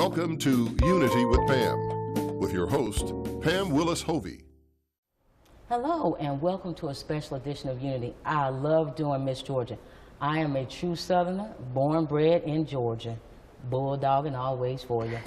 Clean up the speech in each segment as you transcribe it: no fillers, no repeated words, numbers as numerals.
Welcome to Unity with Pam, with your host, Pam Willis-Hovey. Hello, and welcome to a special edition of Unity. I love doing Miss Georgia. I am a true Southerner, born bred in Georgia, bulldogging always for you.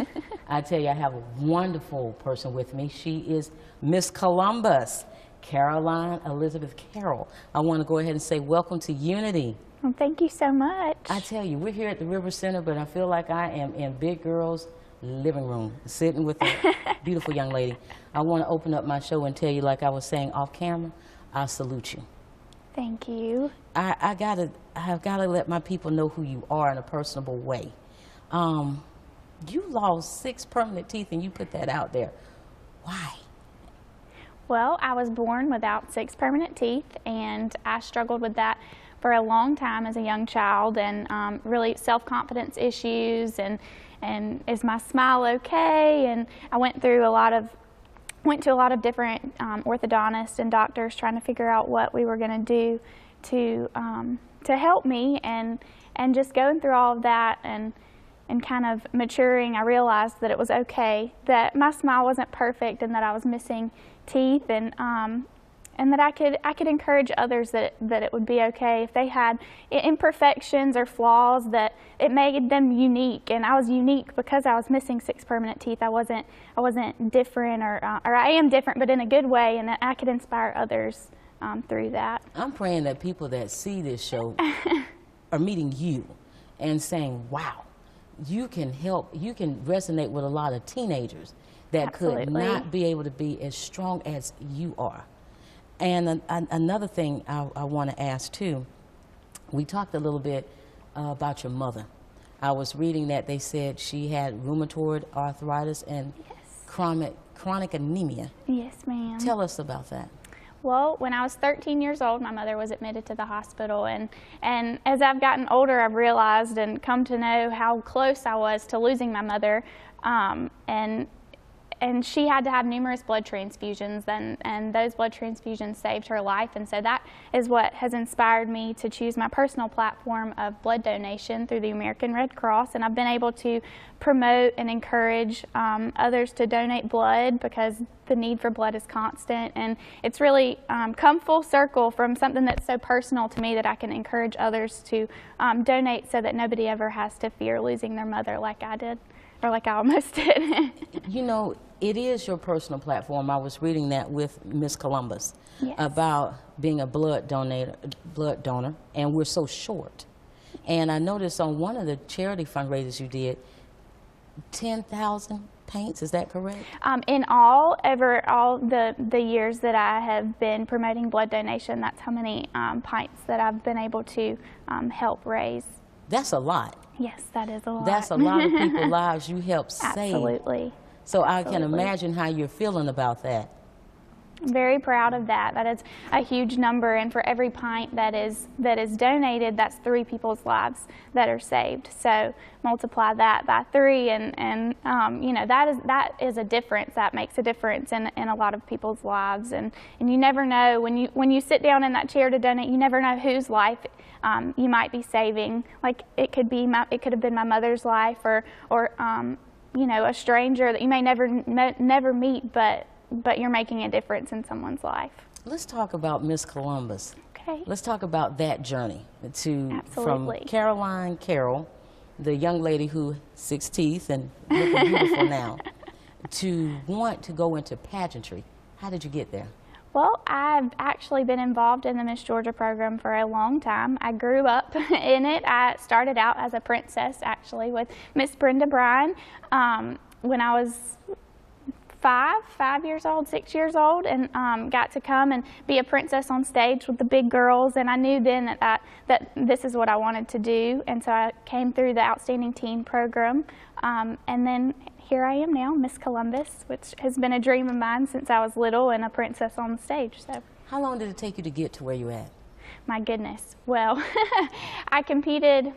I tell you, I have a wonderful person with me. She is Miss Columbus, Caroline Elizabeth Carroll. I want to go ahead and say welcome to Unity. Well, thank you so much. I tell you, we're here at the River Center, but I feel like I am in Big Girl's living room, sitting with a beautiful young lady. I want to open up my show and tell you, like I was saying off camera, I salute you. Thank you. I've got to let my people know who you are in a personable way. You lost 6 permanent teeth and you put that out there. Why? Well, I was born without 6 permanent teeth, and I struggled with that for a long time as a young child, and really self-confidence issues, and is my smile okay? And I went to a lot of different orthodontists and doctors trying to figure out what we were going to do to help me, and just going through all of that and kind of maturing, I realized that it was okay, that my smile wasn't perfect, and that I was missing teeth, and that I could encourage others that it would be okay if they had imperfections or flaws, that it made them unique. And I was unique because I was missing 6 permanent teeth. I wasn't different, or I am different, but in a good way, and that I could inspire others through that. I'm praying that people that see this show are meeting you and saying, wow, you can help, you can resonate with a lot of teenagers that Absolutely. could not be able to be as strong as you are. And another thing I want to ask too, we talked a little bit about your mother. I was reading that they said she had rheumatoid arthritis and Yes. chronic anemia. Yes, ma'am. Tell us about that. Well, when I was 13 years old, my mother was admitted to the hospital, and as I've gotten older, I've realized and come to know how close I was to losing my mother, and she had to have numerous blood transfusions, and those blood transfusions saved her life. And so that is what has inspired me to choose my personal platform of blood donation through the American Red Cross. And I've been able to promote and encourage others to donate blood, because the need for blood is constant. And it's really come full circle from something that's so personal to me, that I can encourage others to donate, so that nobody ever has to fear losing their mother like I did, or like I almost did. You know, it is your personal platform. I was reading that with Miss Columbus. Yes. About being a blood donor, and we're so short. And I noticed on one of the charity fundraisers you did, 10,000 paints, is that correct? In all, over all the years that I have been promoting blood donation, that's how many pints that I've been able to help raise. That's a lot. Yes, that is a lot. That's a lot of people's lives you help save. Absolutely. So I can Absolutely. imagine how you're feeling about that. I'm very proud of that. That is a huge number, and for every pint that is donated, that's 3 people's lives that are saved. So multiply that by 3, and you know, that is a difference. That makes a difference in a lot of people's lives, and you never know when you sit down in that chair to donate. You never know whose life you might be saving. Like it could have been my mother's life, or you know, a stranger that you may never meet, but you're making a difference in someone's life. Let's talk about Miss Columbus. Okay. Let's talk about that journey from Absolutely. Caroline Carroll, the young lady who 6 teeth and looking beautiful now, to want to go into pageantry. How did you get there? Well, I've actually been involved in the Miss Georgia program for a long time. I grew up in it. I started out as a princess, actually, with Miss Brenda Bryan when I was 5 years old, 6 years old, and got to come and be a princess on stage with the big girls. And I knew then that this is what I wanted to do. And so I came through the Outstanding Teen program, and then here I am now, Miss Columbus, which has been a dream of mine since I was little, and a princess on the stage. So, how long did it take you to get to where you're at? My goodness. Well, I competed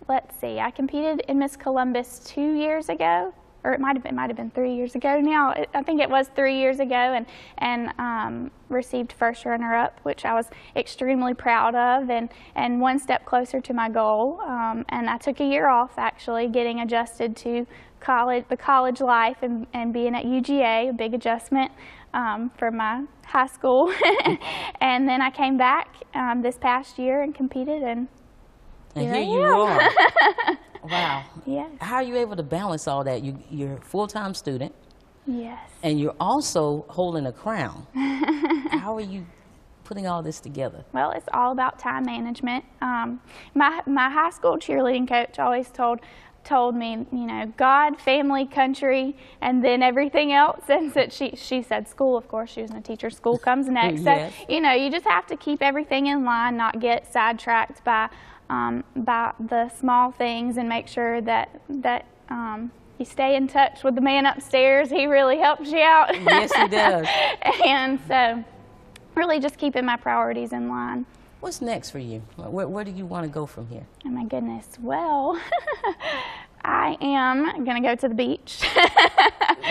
in Miss Columbus 2 years ago, or it might have been 3 years ago now. I think it was 3 years ago, and received first runner-up, which I was extremely proud of, and one step closer to my goal. And I took a year off, actually, getting adjusted to the college life and being at UGA, a big adjustment for my high school. And then I came back this past year and competed, and here you are. Wow. Yes. How are you able to balance all that? You're a full-time student. Yes. And you're also holding a crown. How are you putting all this together? Well, it's all about time management. My high school cheerleading coach always told me, you know, God, family, country, and then everything else. And so she said school, of course, she was in a teacher, school comes next. Yes. So, you know, you just have to keep everything in line, not get sidetracked by the small things, and make sure that you stay in touch with the man upstairs. He really helps you out. Yes, he does. And so really just keeping my priorities in line. What's next for you? Where do you want to go from here? Oh my goodness. Well, I am going to go to the beach.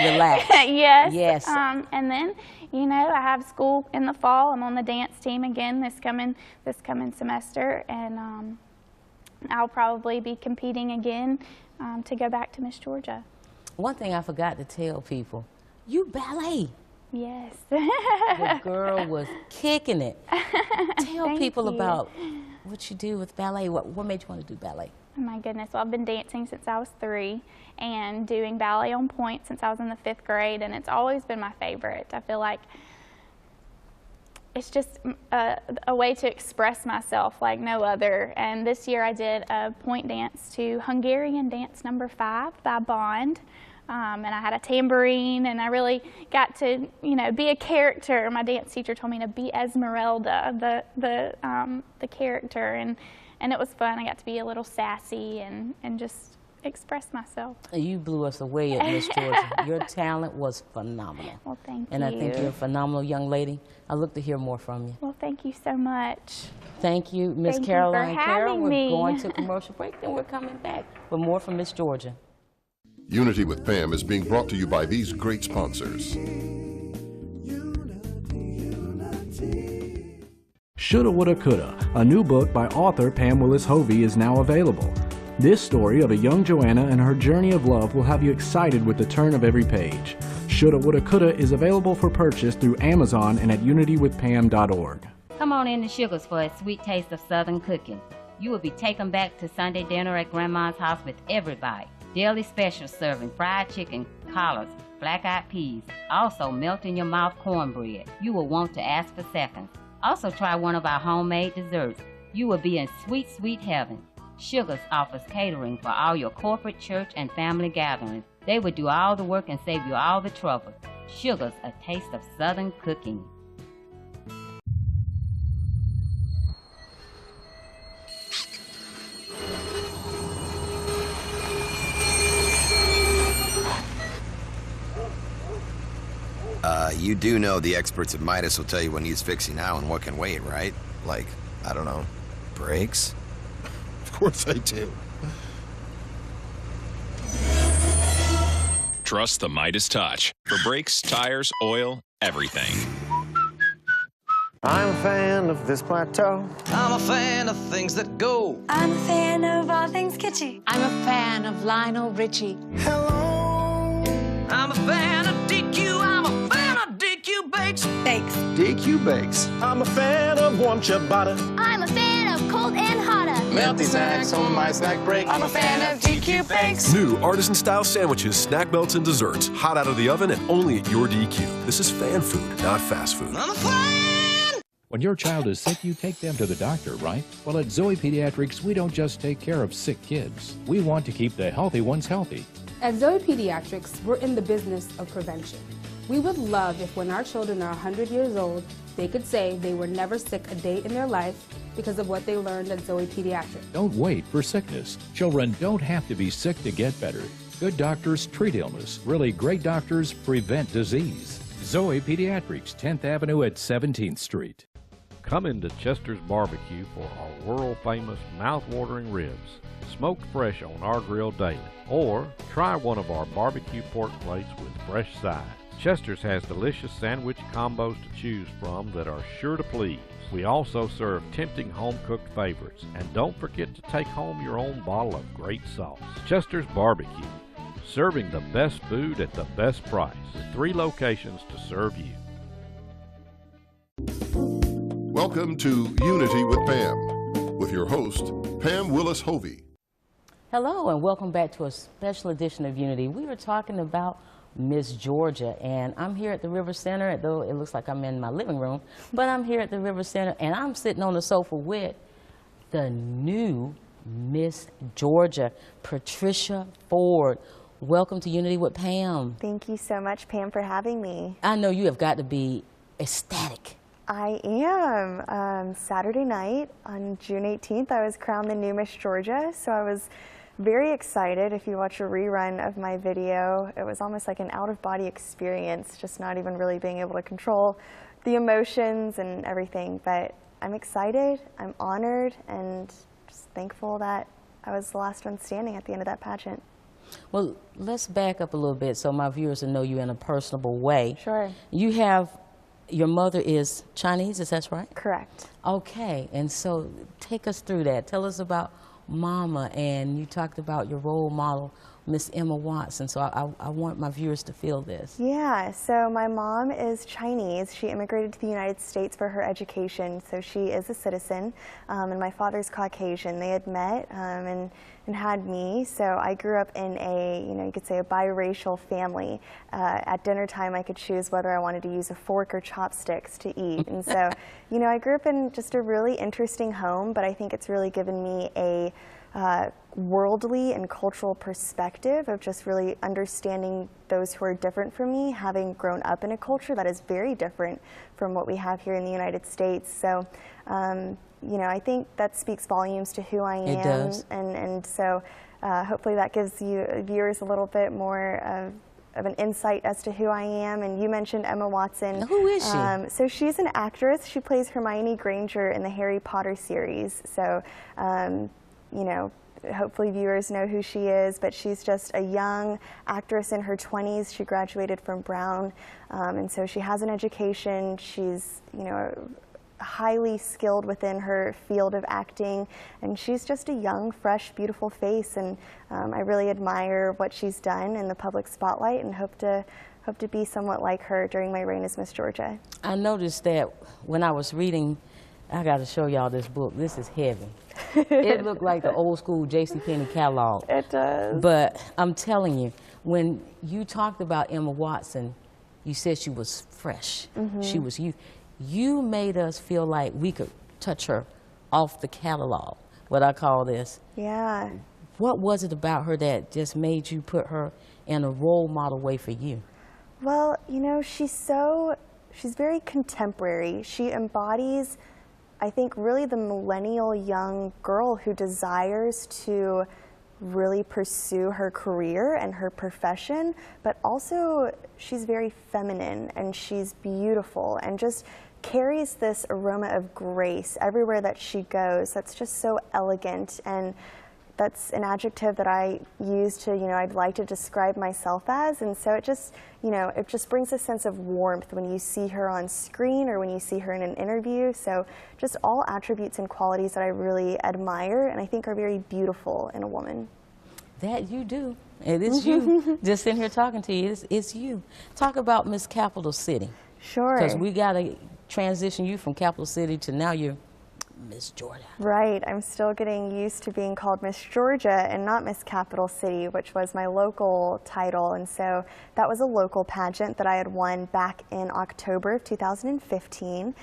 Relax. Yes. Yes. And then, you know, I have school in the fall. I'm on the dance team again this coming semester, and I'll probably be competing again to go back to Miss Georgia. One thing I forgot to tell people, you ballet. Yes. The girl was kicking it. Tell Thank people you. about what you do with ballet. What made you want to do ballet? Oh my goodness. Well, I've been dancing since I was 3 and doing ballet on point since I was in the 5th grade, and it's always been my favorite. I feel like it's just a way to express myself like no other. And this year I did a point dance to Hungarian Dance No. 5 by Bond. And I had a tambourine, and I really got to, you know, be a character. My dance teacher told me to be Esmeralda, the character, and it was fun. I got to be a little sassy and just express myself. You blew us away at Miss Georgia. Your talent was phenomenal. Well, thank you. And I think you're a phenomenal young lady. I look to hear more from you. Well, thank you so much. Thank you, Miss Thank you Caroline for Carroll. having We're me. going to commercial break, then we're coming back with more from Miss Georgia. Unity with Pam is being brought to you by these great sponsors. Shoulda, Woulda, Coulda, a new book by author Pam Willis-Hovey is now available. This story of a young Joanna and her journey of love will have you excited with the turn of every page. Shoulda, Woulda, Coulda is available for purchase through Amazon and at unitywithpam.org. Come on in to Sugar's for a sweet taste of Southern cooking. You will be taken back to Sunday dinner at Grandma's house with every bite. Daily specials serving fried chicken, collards, black-eyed peas, also melt-in-your-mouth cornbread. You will want to ask for seconds. Also try one of our homemade desserts. You will be in sweet, sweet heaven. Sugar's offers catering for all your corporate, church, and family gatherings. They will do all the work and save you all the trouble. Sugar's, a taste of Southern cooking. You do know the experts at Midas will tell you what needs fixing now and what can wait, right? Like, I don't know, brakes? Of course I do. Trust the Midas Touch for brakes, tires, oil, everything. I'm a fan of this plateau. I'm a fan of things that go. I'm a fan of all things kitschy. I'm a fan of Lionel Richie. Hello. I'm a fan of DQ. I'm a fan of DQ Bakes. DQ Bakes. I'm a fan of warm ciabatta. I'm a fan of cold and hotter. Melty snacks on my snack break. I'm a fan of DQ Bakes. New artisan-style sandwiches, snack melts, and desserts. Hot out of the oven and only at your DQ. This is fan food, not fast food. I'm a fan. When your child is sick, you take them to the doctor, right? Well, at Zoe Pediatrics, we don't just take care of sick kids. We want to keep the healthy ones healthy. At Zoe Pediatrics, we're in the business of prevention. We would love if when our children are 100 years old, they could say they were never sick a day in their life because of what they learned at Zoe Pediatrics. Don't wait for sickness. Children don't have to be sick to get better. Good doctors treat illness. Really great doctors prevent disease. Zoe Pediatrics, 10th Avenue at 17th Street. Come into Chester's Barbecue for our world-famous mouth-watering ribs, smoked fresh on our grill daily. Or try one of our barbecue pork plates with fresh sides. Chester's has delicious sandwich combos to choose from that are sure to please. We also serve tempting home-cooked favorites. And don't forget to take home your own bottle of great sauce. Chester's Barbecue, serving the best food at the best price. 3 locations to serve you. Welcome to Unity with Pam, with your host, Pam Willis Hovey. Hello, and welcome back to a special edition of Unity. We were talking about Miss Georgia, and I'm here at the River Center, though it looks like I'm in my living room, but I'm here at the River Center, and I'm sitting on the sofa with the new Miss Georgia, Patricia Ford. Welcome to Unity with Pam. Thank you so much, Pam, for having me. I know you have got to be ecstatic. I am. Saturday night on June 18th, I was crowned the new Miss Georgia, so I was very excited. If you watch a rerun of my video, it was almost like an out-of-body experience, just not even really being able to control the emotions and everything. But I'm excited, I'm honored, and just thankful that I was the last one standing at the end of that pageant. Well, let's back up a little bit so my viewers will know you in a personable way. Sure. Your mother is Chinese, is that right? Correct. Okay, and so take us through that. Tell us about Mama, and you talked about your role model, Miss Emma Watson, so I want my viewers to feel this. Yeah, so my mom is Chinese. She immigrated to the United States for her education, so she is a citizen, and my father's Caucasian. They had met and had me, so I grew up in a, you could say a biracial family. At dinner time, I could choose whether I wanted to use a fork or chopsticks to eat, and so, I grew up in just a really interesting home, but I think it's really given me a worldly and cultural perspective of just really understanding those who are different from me, having grown up in a culture that is very different from what we have here in the United States. So, I think that speaks volumes to who I am. It does. And so hopefully that gives you viewers a little bit more of an insight as to who I am. And you mentioned Emma Watson. Who is she? So she's an actress. She plays Hermione Granger in the Harry Potter series. So, hopefully viewers know who she is, but she's just a young actress in her 20s. She graduated from Brown, and so she has an education. She's, highly skilled within her field of acting, and she's just a young, fresh, beautiful face, and I really admire what she's done in the public spotlight and hope to be somewhat like her during my reign as Miss Georgia. I noticed that when I was reading, I got to show y'all this book. This is heavy. It looked like the old school JCPenney catalog. It does. But I'm telling you, when you talked about Emma Watson, you said she was fresh. Mm-hmm. She was youth. You made us feel like we could touch her off the catalog, what I call this. Yeah. What was it about her that just made you put her in a role model way for you? Well, she's very contemporary. She embodies, I think, really the millennial young girl who desires to really pursue her career and her profession, but also she's very feminine and she's beautiful and just carries this aroma of grace everywhere that she goes. That's just so elegant, and that's an adjective that I use to, I'd like to describe myself as, and so it just brings a sense of warmth when you see her on screen or when you see her in an interview. So just all attributes and qualities that I really admire and I think are very beautiful in a woman. That you do. It is you. Just sitting here talking to you, it's you. Talk about Miss Capital City. Sure. Because we got to transition you from Capital City to now you're Miss Georgia. Right. I'm still getting used to being called Miss Georgia and not Miss Capital City, which was my local title. And so that was a local pageant that I had won back in October of 2015,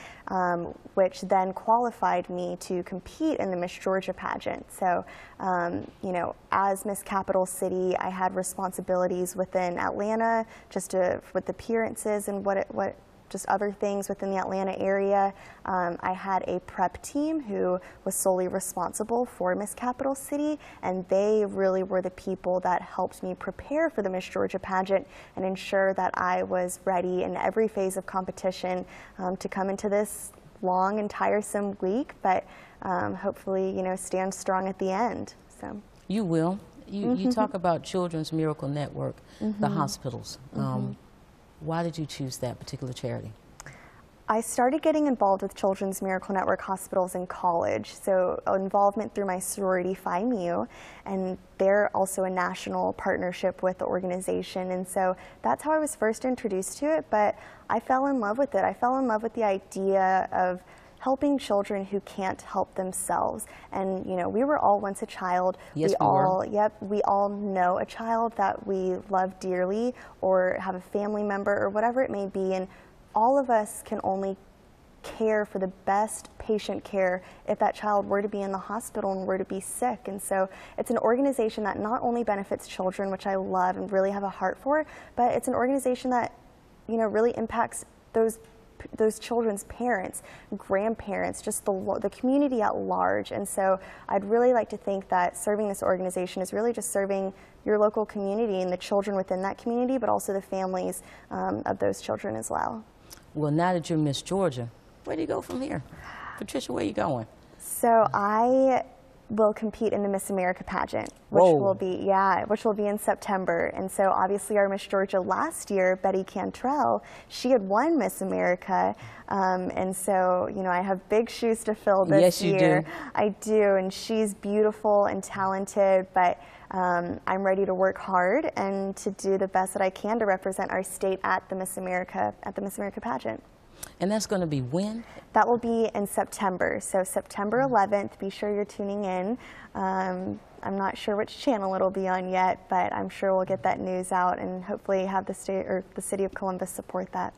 which then qualified me to compete in the Miss Georgia pageant. So, as Miss Capital City, I had responsibilities within Atlanta, just with appearances and just other things within the Atlanta area. I had a prep team who was solely responsible for Miss Capital City, and they really were the people that helped me prepare for the Miss Georgia pageant and ensure that I was ready in every phase of competition to come into this long and tiresome week, but hopefully, you know, stand strong at the end. So you will. You talk about Children's Miracle Network, the hospitals. Why did you choose that particular charity? I started getting involved with Children's Miracle Network hospitals in college, so involvement through my sorority Phi Mu, and they're also a national partnership with the organization, and so that's how I was first introduced to it, but I fell in love with it. I fell in love with the idea of helping children who can't help themselves. And you know, we were all once a child. Yes, we all know a child that we love dearly or have a family member or whatever it may be, and all of us can only care for the best patient care if that child were to be in the hospital and were to be sick. And so it's an organization that not only benefits children, which I love and really have a heart for, but it's an organization that, you know, really impacts those children's parents, grandparents, just the community at large. And so I'd really like to think that serving this organization is really just serving your local community and the children within that community, but also the families of those children as well. Well, now that you're Miss Georgia, where do you go from here? Patricia, where are you going? So I will compete in the Miss America pageant, which will be in September. And so obviously our Miss Georgia last year, Betty Cantrell, she had won Miss America. And so, you know, I have big shoes to fill this year. Yes, you do. I do, and she's beautiful and talented, but I'm ready to work hard and to do the best that I can to represent our state at the Miss America pageant. And that's going to be when? That will be in September. So September 11th, be sure you're tuning in. I'm not sure which channel it'll be on yet, but I'm sure we'll get that news out and hopefully have the state or the city of Columbus support that.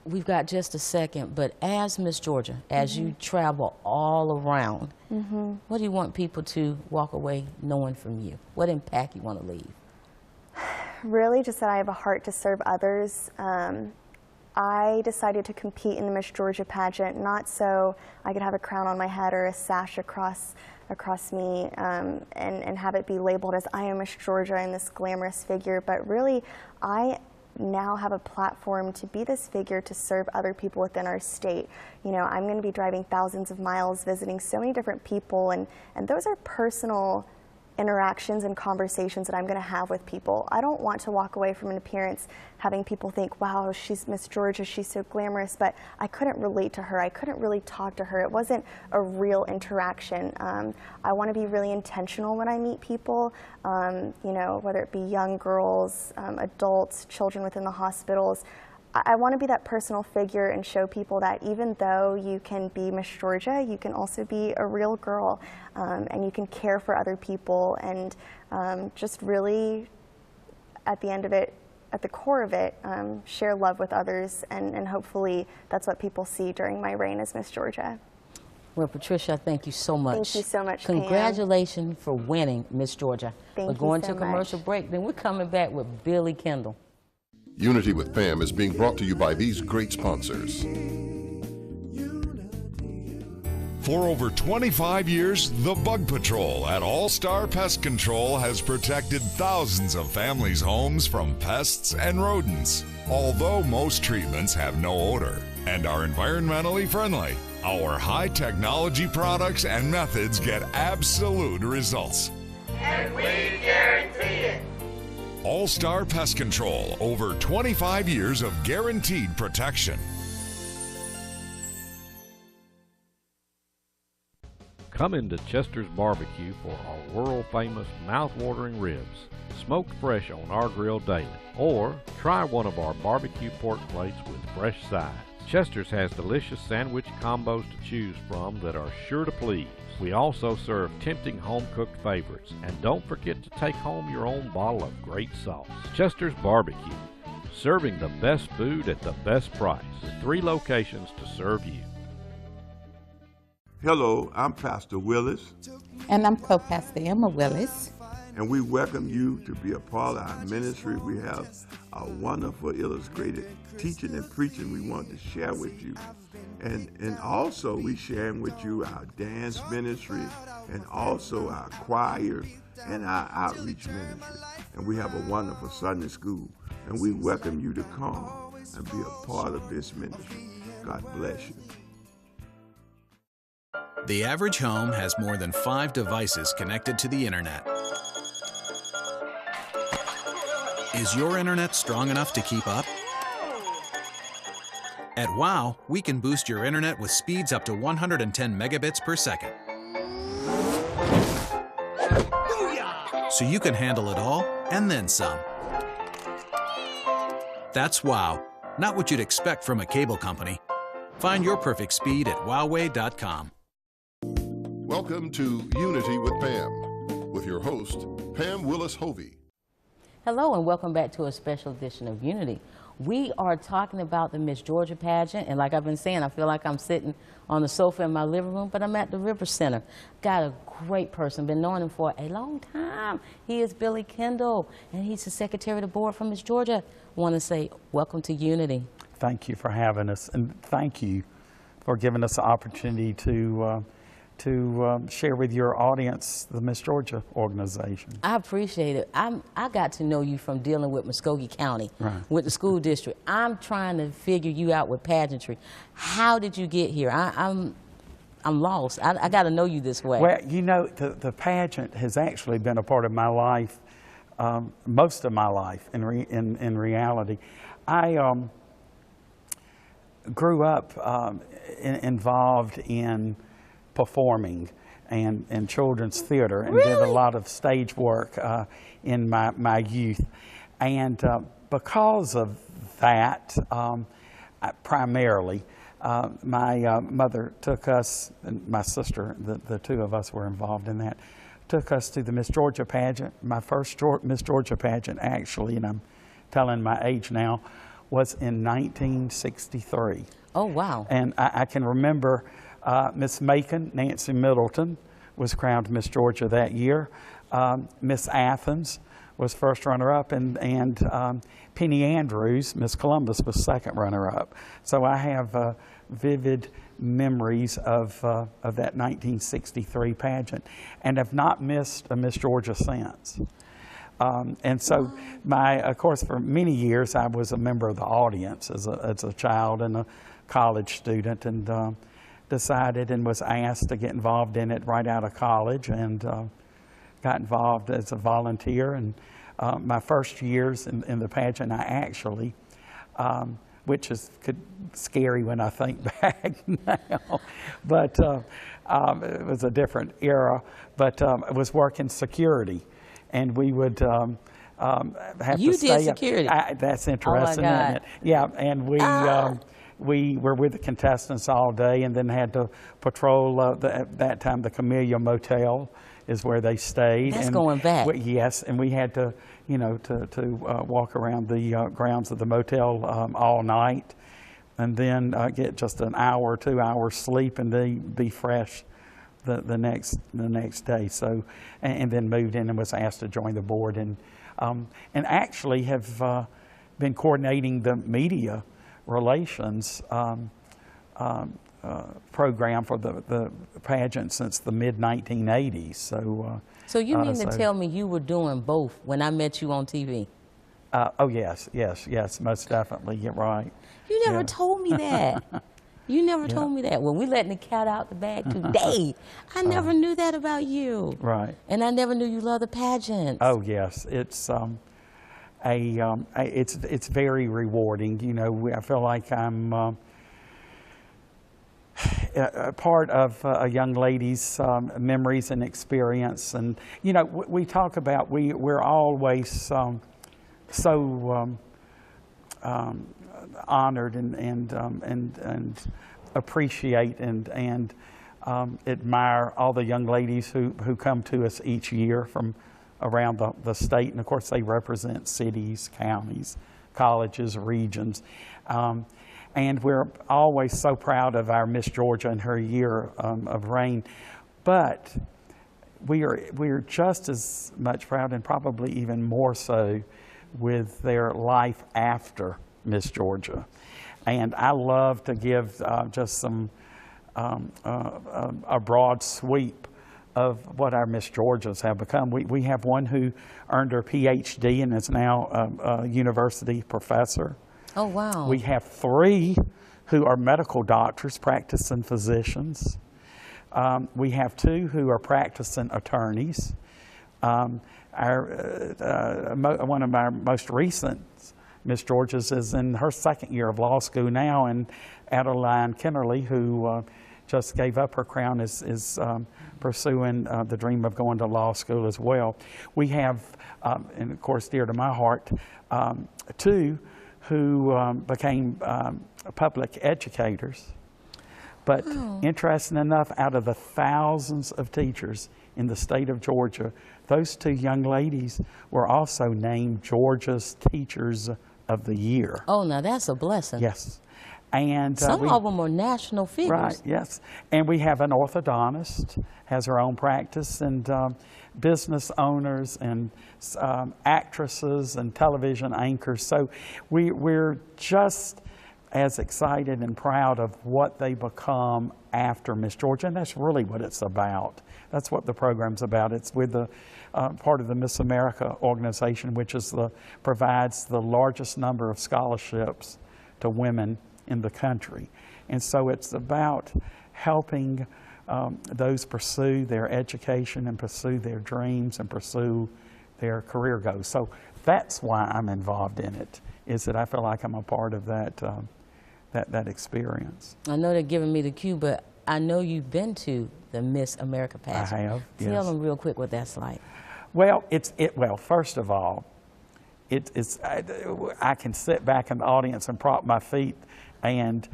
We've got just a second, but as Miss Georgia, as you travel all around, what do you want people to walk away knowing from you? What impact you want to leave? Really just that I have a heart to serve others. I decided to compete in the Miss Georgia pageant, not so I could have a crown on my head or a sash across me and have it be labeled as I am Miss Georgia and this glamorous figure, but really I now have a platform to be this figure to serve other people within our state. You know, I'm going to be driving thousands of miles, visiting so many different people, and those are personal interactions and conversations that I'm going to have with people. I don't want to walk away from an appearance having people think, wow, she's Miss Georgia, she's so glamorous, but I couldn't relate to her. I couldn't really talk to her. It wasn't a real interaction. I want to be really intentional when I meet people, you know, whether it be young girls, adults, children within the hospitals. I want to be that personal figure and show people that even though you can be Miss Georgia, you can also be a real girl, and you can care for other people, and just really, at the end of it, at the core of it, share love with others, and hopefully that's what people see during my reign as Miss Georgia. Well, Patricia, thank you so much. Thank you so much, Congratulations for winning Miss Georgia. Thank We're going you to so a commercial break, then we're coming back with Billy Kendall. Unity with Pam is being brought to you by these great sponsors. For over 25 years, the Bug Patrol at All Star Pest Control has protected thousands of families' homes from pests and rodents. Although most treatments have no odor and are environmentally friendly, our high technology products and methods get absolute results. And we guarantee it. All Star Pest Control, over 25 years of guaranteed protection. Come into Chester's Barbecue for our world-famous mouth-watering ribs, smoked fresh on our grill daily. Or try one of our barbecue pork plates with fresh sides. Chester's has delicious sandwich combos to choose from that are sure to please. We also serve tempting home-cooked favorites. And don't forget to take home your own bottle of great sauce. Chester's Barbecue, serving the best food at the best price, with 3 locations to serve you. Hello, I'm Pastor Willis. And I'm Co-Pastor Emma Willis. And we welcome you to be a part of our ministry. We have a wonderful illustrated teaching and preaching we want to share with you. And also we sharing with you our dance ministry and also our choir and our outreach ministry. And we have a wonderful Sunday school. And we welcome you to come and be a part of this ministry. God bless you. The average home has more than 5 devices connected to the internet. Is your internet strong enough to keep up? At WOW, we can boost your internet with speeds up to 110 megabits per second. So you can handle it all and then some. That's WOW, not what you'd expect from a cable company. Find your perfect speed at wowway.com. Welcome to Unity with Pam, with your host, Pam Willis-Hovey. Hello and welcome back to a special edition of Unity. We are talking about the Miss Georgia pageant, and like I've been saying, I feel like I'm sitting on the sofa in my living room, but I'm at the River Center. Got a great person, been knowing him for a long time. He is Billy Kendall, and he's the secretary of the board for Miss Georgia. I want to say welcome to Unity. Thank you for having us, and thank you for giving us the opportunity to share with your audience the Miss Georgia organization. I appreciate it. I got to know you from dealing with Muskogee County, right, with the school district. I'm trying to figure you out with pageantry. How did you get here? I'm lost. I got to know you this way. Well, you know, the pageant has actually been a part of my life, most of my life in reality. I grew up involved in performing and children's theater, and did a lot of stage work in my youth. And because of that, primarily, my mother took us, and my sister, the two of us were involved in that, took us to the Miss Georgia pageant. My first Miss Georgia pageant, actually, and I'm telling my age now, was in 1963. Oh, wow. And I can remember Miss Macon, Nancy Middleton, was crowned Miss Georgia that year. Miss Athens was first runner-up, and Penny Andrews, Miss Columbus, was second runner-up. So I have vivid memories of that 1963 pageant, and have not missed a Miss Georgia since. And so, of course, for many years, I was a member of the audience as a child and a college student, and decided and was asked to get involved in it right out of college, and got involved as a volunteer. And my first years in the pageant, I actually, which is scary when I think back now, but it was a different era, but I was working security, and we would have you to stay did security. That's interesting, oh my God. isn't it? Yeah, and we were with the contestants all day, and then had to patrol, at that time, the Camellia Motel is where they stayed. That's and going back. Yes, and we had to, you know, to walk around the grounds of the motel all night, and then get just an hour or 2 hours sleep, and then be fresh the next day. So, and then moved in and was asked to join the board, and actually have been coordinating the media relations program for the pageant since the mid-1980s. So you mean to tell me you were doing both when I met you on TV? Oh, yes, most definitely. You're right. You never told me that. You never told me that. When we letting the cat out the bag today, I never knew that about you. Right. And I never knew you loved the pageants. Oh, yes. It's it's very rewarding. You know, I feel like I'm a part of a young lady's memories and experience. And you know, we talk about we're always so honored and appreciate and admire all the young ladies who come to us each year from around the state, and of course they represent cities, counties, colleges, regions, and we're always so proud of our Miss Georgia and her year of reign. But we are just as much proud, and probably even more so, with their life after Miss Georgia. And I love to give just some a broad sweep of what our Miss Georgias have become. We have one who earned her PhD and is now a university professor. Oh, wow. We have 3 who are medical doctors, practicing physicians. We have 2 who are practicing attorneys. One of our most recent Miss Georgia's is in her 2nd year of law school now, and Adeline Kennerly, who just gave up her crown, is pursuing the dream of going to law school as well. We have, and of course dear to my heart, 2 who became public educators. But interesting enough, out of the thousands of teachers in the state of Georgia, those 2 young ladies were also named Georgia's Teachers of the Year. Oh, now that's a blessing. Yes. And some of them are national figures. Right, yes. And we have an orthodontist, has her own practice, and business owners and actresses and television anchors. So we're just as excited and proud of what they become after Miss Georgia, and that's really what it's about. That's what the program's about. It's with the part of the Miss America organization, which is provides the largest number of scholarships to women in the country. And so it's about helping those pursue their education and pursue their dreams and pursue their career goals. So that's why I'm involved in it, is that I feel like I'm a part of that that experience. I know they're giving me the cue, but I know you've been to the Miss America pageant. I have, yes. Tell them real quick what that's like. Well, well, first of all, I can sit back in the audience and prop my feet and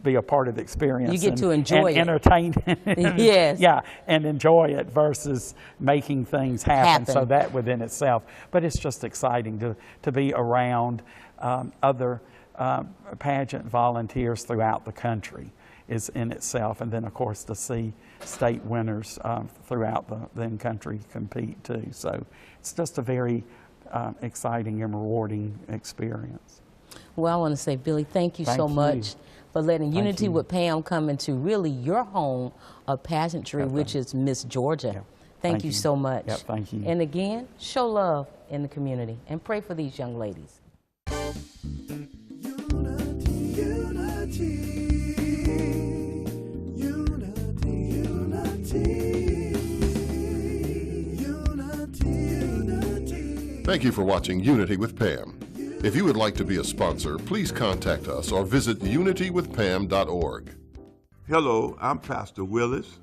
be a part of the experience. You get to enjoy it. Entertain yes. Yeah, and enjoy it versus making things happen. So that within itself. But it's just exciting to be around other pageant volunteers throughout the country is in itself. And then, of course, to see state winners throughout the country compete too. So it's just a very exciting and rewarding experience. Well, I want to say, Billy, thank you so much for letting Unity with Pam come into really your home of pageantry, which is Miss Georgia. Thank you so much. Yep, thank you. And again, show love in the community and pray for these young ladies. Thank you for watching Unity with Pam. If you would like to be a sponsor, please contact us or visit unitywithpam.org. Hello, I'm Pastor Willis.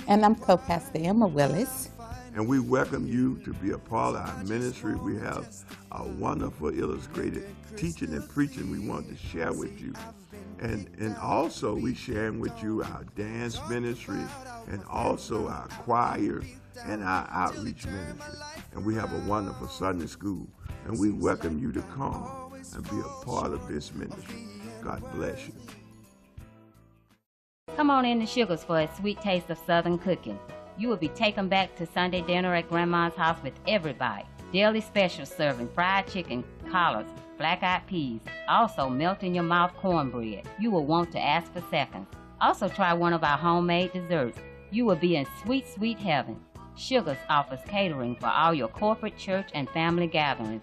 And I'm co-pastor Emma Willis. And we welcome you to be a part of our ministry. We have a wonderful, illustrated teaching and preaching we want to share with you. And also we sharing with you our dance ministry and also our choir and our outreach ministry. And we have a wonderful Sunday school. And we welcome you to come and be a part of this ministry. God bless you. Come on in to Sugar's for a sweet taste of Southern cooking. You will be taken back to Sunday dinner at Grandma's house with everybody. Daily special serving, fried chicken, collards, black-eyed peas, also melt-in-your-mouth cornbread. You will want to ask for seconds. Also try one of our homemade desserts. You will be in sweet, sweet heaven. Sugar's offers catering for all your corporate, church, and family gatherings.